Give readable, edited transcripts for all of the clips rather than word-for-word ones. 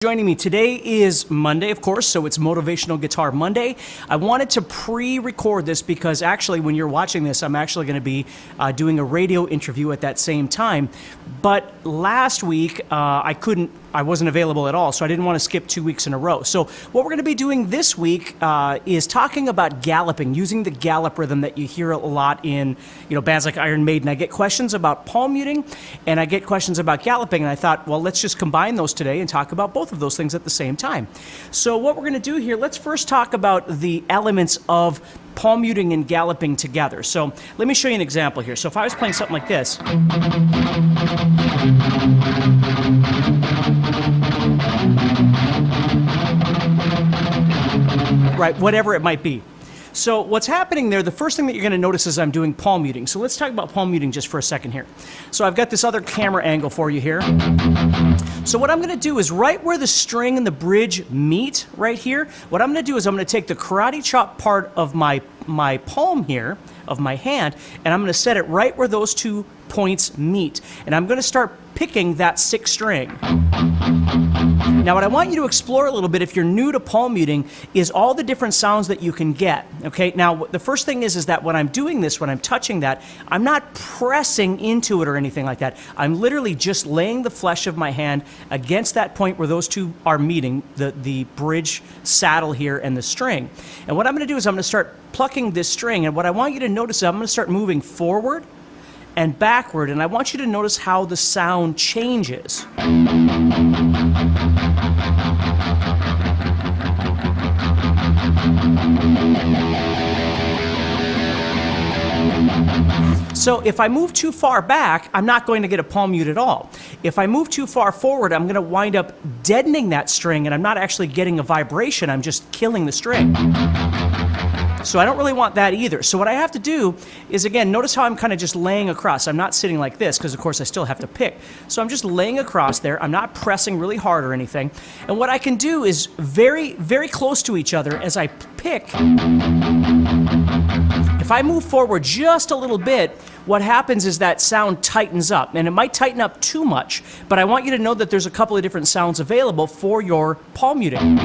Joining me today is Monday, of course, so it's Motivational Guitar Monday. I wanted to pre-record this because actually when you're watching this, I'm actually going to be doing a radio interview at that same time. But last week, I wasn't available at all, so I didn't want to skip 2 weeks in a row. So what we're going to be doing this week is talking about galloping, using the gallop rhythm that you hear a lot in bands like Iron Maiden. I get questions about palm muting, and I get questions about galloping, and I thought, well, let's just combine those today and talk about both of those things at the same time. So what we're going to do here, let's first talk about the elements of palm muting and galloping together. So let me show you an example here. So if I was playing something like this, right, whatever it might be. So what's happening there, the first thing that you're going to notice is I'm doing palm muting. So let's talk about palm muting just for a second here. So I've got this other camera angle for you here. So what I'm going to do is right where the string and the bridge meet right here, what I'm going to do is I'm going to take the karate chop part of my palm here, of my hand, and I'm going to set it right where those 2 points meet. And I'm going to start picking that 6th string. Now what I want you to explore a little bit if you're new to palm muting is all the different sounds that you can get. Okay, now the first thing is that when I'm doing this, when I'm touching that, I'm not pressing into it or anything like that. I'm literally just laying the flesh of my hand against that point where those 2 are meeting, the bridge saddle here and the string. And what I'm going to do is I'm going to start plucking this string, and what I want you to notice is I'm going to start moving forward and backward, and I want you to notice how the sound changes. So if I move too far back, I'm not going to get a palm mute at all. If I move too far forward, I'm going to wind up deadening that string, and I'm not actually getting a vibration, I'm just killing the string. So I don't really want that either. So what I have to do is, again, notice how I'm kind of just laying across. I'm not sitting like this because, of course, I still have to pick. So I'm just laying across there. I'm not pressing really hard or anything. And what I can do is very, very close to each other as I pick. If I move forward just a little bit, what happens is that sound tightens up. And it might tighten up too much, but I want you to know that there's a couple of different sounds available for your palm muting.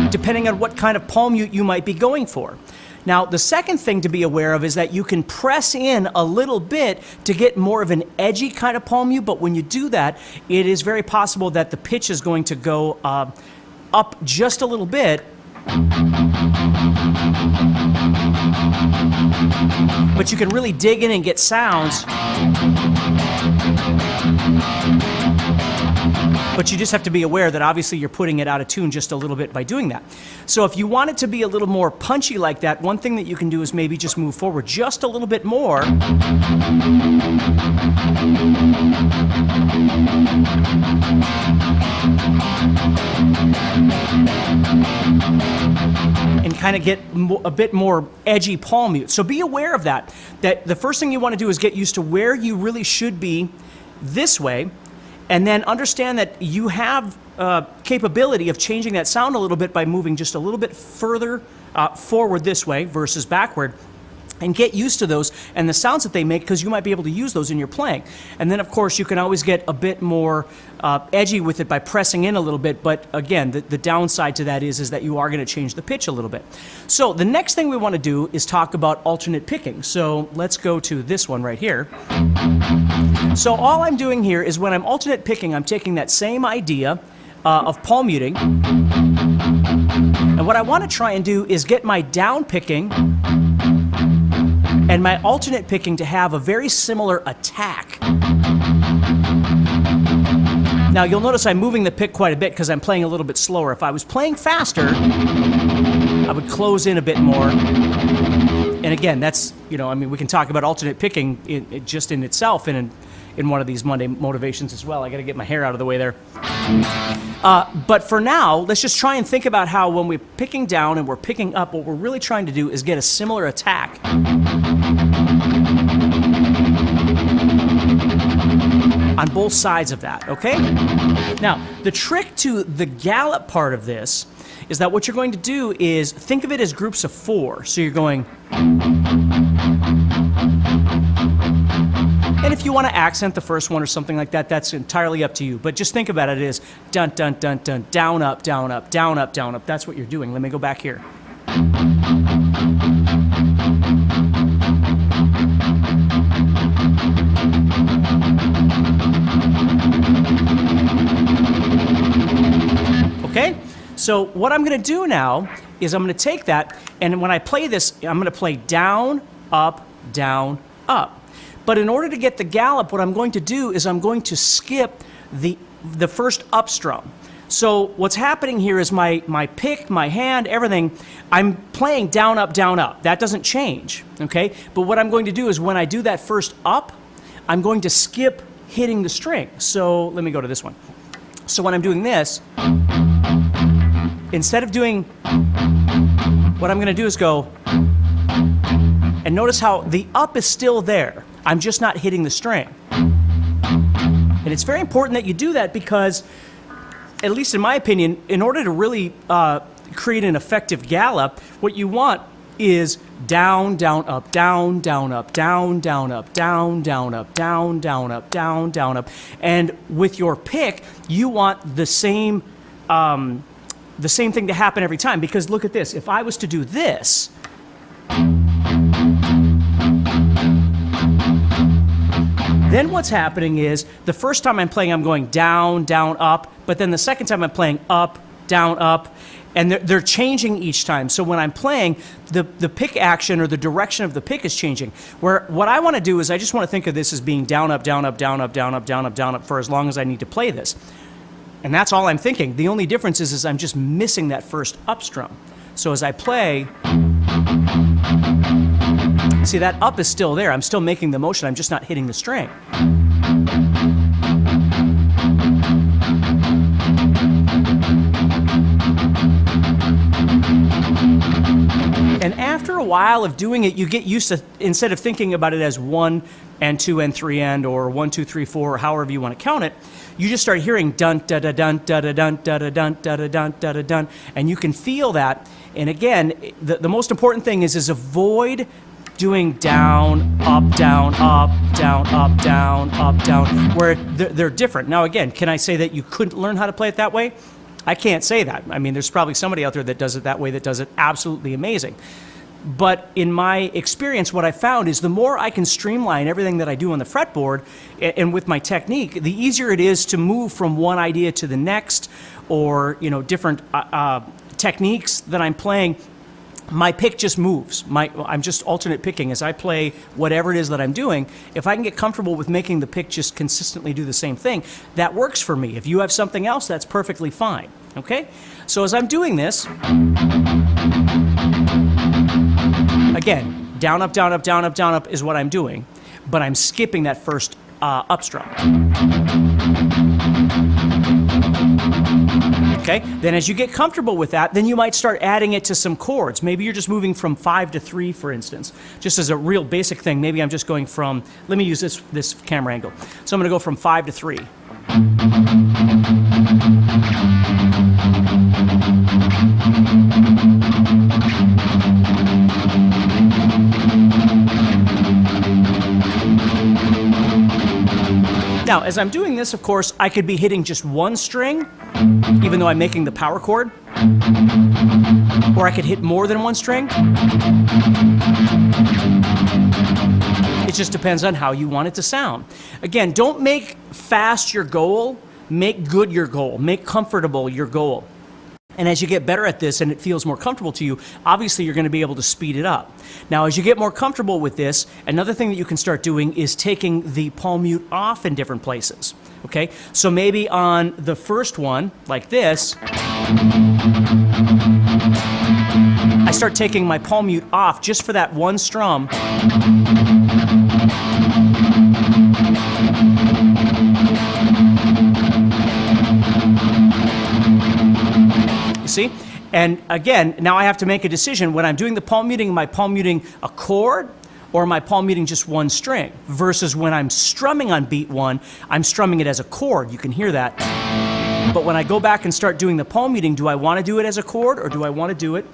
Depending on what kind of palm mute you might be going for. Now, the second thing to be aware of is that you can press in a little bit to get more of an edgy kind of palm mute, but when you do that, it is very possible that the pitch is going to go up just a little bit. But you can really dig in and get sounds. But you just have to be aware that obviously you're putting it out of tune just a little bit by doing that. So if you want it to be a little more punchy like that, one thing that you can do is maybe just move forward just a little bit more. And kind of get a bit more edgy palm mute. So be aware of that. That the first thing you want to do is get used to where you really should be this way. And then understand that you have capability of changing that sound a little bit by moving just a little bit further forward this way versus backward. And get used to those and the sounds that they make, because you might be able to use those in your playing. And then, of course, you can always get a bit more edgy with it by pressing in a little bit. But again, the downside to that is that you are going to change the pitch a little bit. So the next thing we want to do is talk about alternate picking. So let's go to this one right here. So all I'm doing here is when I'm alternate picking, I'm taking that same idea of palm muting. And what I want to try and do is get my down picking and my alternate picking to have a very similar attack. Now you'll notice I'm moving the pick quite a bit because I'm playing a little bit slower. If I was playing faster, I would close in a bit more. And again, that's, we can talk about alternate picking just in itself and in one of these Monday motivations as well. I got to get my hair out of the way there. But for now, let's just try and think about how when we're picking down and we're picking up, what we're really trying to do is get a similar attack. On both sides of that, okay? Now, the trick to the gallop part of this is that what you're going to do is think of it as groups of 4. So you're going... if you want to accent the first one or something like that, that's entirely up to you. But just think about it as dun, dun, dun, dun, down, up, down, up, down, up, down, up. That's what you're doing. Let me go back here. Okay? So what I'm going to do now is I'm going to take that, and when I play this, I'm going to play down, up, up. But in order to get the gallop, what I'm going to do is I'm going to skip the first up strum. So what's happening here is my pick, my hand, everything, I'm playing down, up, down, up. That doesn't change, okay? But what I'm going to do is when I do that first up, I'm going to skip hitting the string. So let me go to this one. So when I'm doing this, instead of doing, what I'm going to do is go, and notice how the up is still there. I'm just not hitting the string. And it's very important that you do that because, at least in my opinion, in order to really create an effective gallop, what you want is down, down, up, down, down, up, down, down, up, down, down, up, down, down, up, down, down, up. And with your pick, you want the same thing to happen every time. Because look at this. If I was to do this, then what's happening is the first time I'm playing, I'm going down, down, up. But then the second time I'm playing up, down, up. And they're changing each time. So when I'm playing, the pick action or the direction of the pick is changing. Where what I want to do is I just want to think of this as being down, up, down, up, down, up, down, up, down, up, down, up for as long as I need to play this. And that's all I'm thinking. The only difference is I'm just missing that first up strum. So as I play, see, that up is still there. I'm still making the motion. I'm just not hitting the string. And after a while of doing it, you get used to, instead of thinking about it as 1 and 2 and 3 and, or 1, 2, 3, 4, or however you want to count it, you just start hearing dun da da dun da da dun da da dun da da dun da da dun, and you can feel that. And again, the most important thing is avoid doing down, up, down, up, down, up, down, up, down, where they're different. Now again, can I say that you couldn't learn how to play it that way? I can't say that. I mean, there's probably somebody out there that does it that way that does it absolutely amazing. But in my experience, what I found is the more I can streamline everything that I do on the fretboard and with my technique, the easier it is to move from one idea to the next, or different techniques that I'm playing. My pick just moves. I'm just alternate picking as I play whatever it is that I'm doing. If I can get comfortable with making the pick just consistently do the same thing, that works for me. If you have something else, that's perfectly fine. Okay? So as I'm doing this, again, down, up, down, up, down, up, down, up is what I'm doing, but I'm skipping that first up strum. Okay, then as you get comfortable with that, then you might start adding it to some chords. Maybe you're just moving from 5 to 3, for instance. Just as a real basic thing, maybe I'm just going from, let me use this camera angle. So I'm going to go from 5 to 3. Now, as I'm doing this, of course, I could be hitting just one string, even though I'm making the power chord, or I could hit more than one string. It just depends on how you want it to sound. Again, don't make fast your goal, make good your goal, make comfortable your goal. And as you get better at this and it feels more comfortable to you, obviously you're going to be able to speed it up. Now, as you get more comfortable with this, another thing that you can start doing is taking the palm mute off in different places. Okay? So maybe on the first one, like this, I start taking my palm mute off just for that one strum. See? And again, now I have to make a decision when I'm doing the palm muting. Am I palm muting a chord, or am I palm muting just one string? Versus when I'm strumming on beat 1, I'm strumming it as a chord. You can hear that. But when I go back and start doing the palm muting, do I want to do it as a chord, or do I want to do it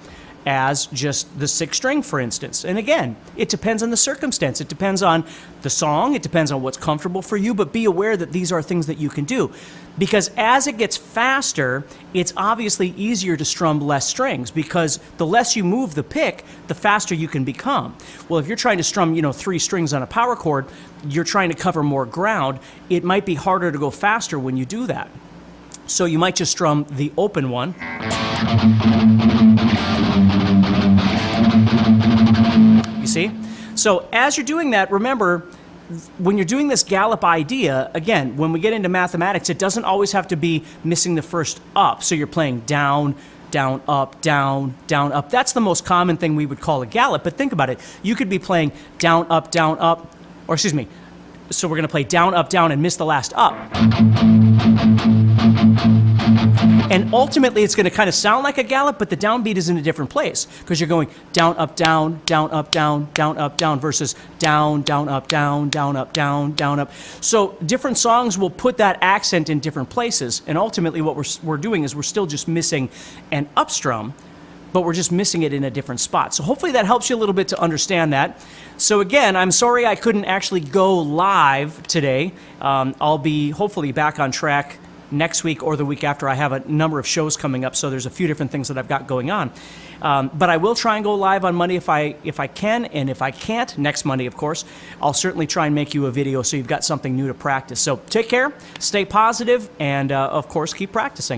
as just the sixth string, for instance. And again, it depends on the circumstance. It depends on the song. It depends on what's comfortable for you, but be aware that these are things that you can do. Because as it gets faster, it's obviously easier to strum less strings, because the less you move the pick, the faster you can become. Well, if you're trying to strum, 3 strings on a power chord, you're trying to cover more ground. It might be harder to go faster when you do that. So you might just strum the open one. You see? So as you're doing that, remember, when you're doing this gallop idea, again, when we get into mathematics, it doesn't always have to be missing the first up. So you're playing down, down, up, down, down, up. That's the most common thing we would call a gallop. But think about it. You could be playing down, up, or excuse me. So we're going to play down, and miss the last up. And ultimately, it's going to kind of sound like a gallop, but the downbeat is in a different place, because you're going down, up, down, down, up, down, down, up, down, versus down, down, up, down, down, up, down, down, up. So different songs will put that accent in different places, and ultimately what we're doing is we're still just missing an up strum, but we're just missing it in a different spot. So hopefully that helps you a little bit to understand that. So again, I'm sorry I couldn't actually go live today. I'll be hopefully back on track next week or the week after. I have a number of shows coming up, so there's a few different things that I've got going on. But I will try and go live on Monday if I can, and if I can't, next Monday, of course, I'll certainly try and make you a video so you've got something new to practice. So take care, stay positive, and of course, keep practicing.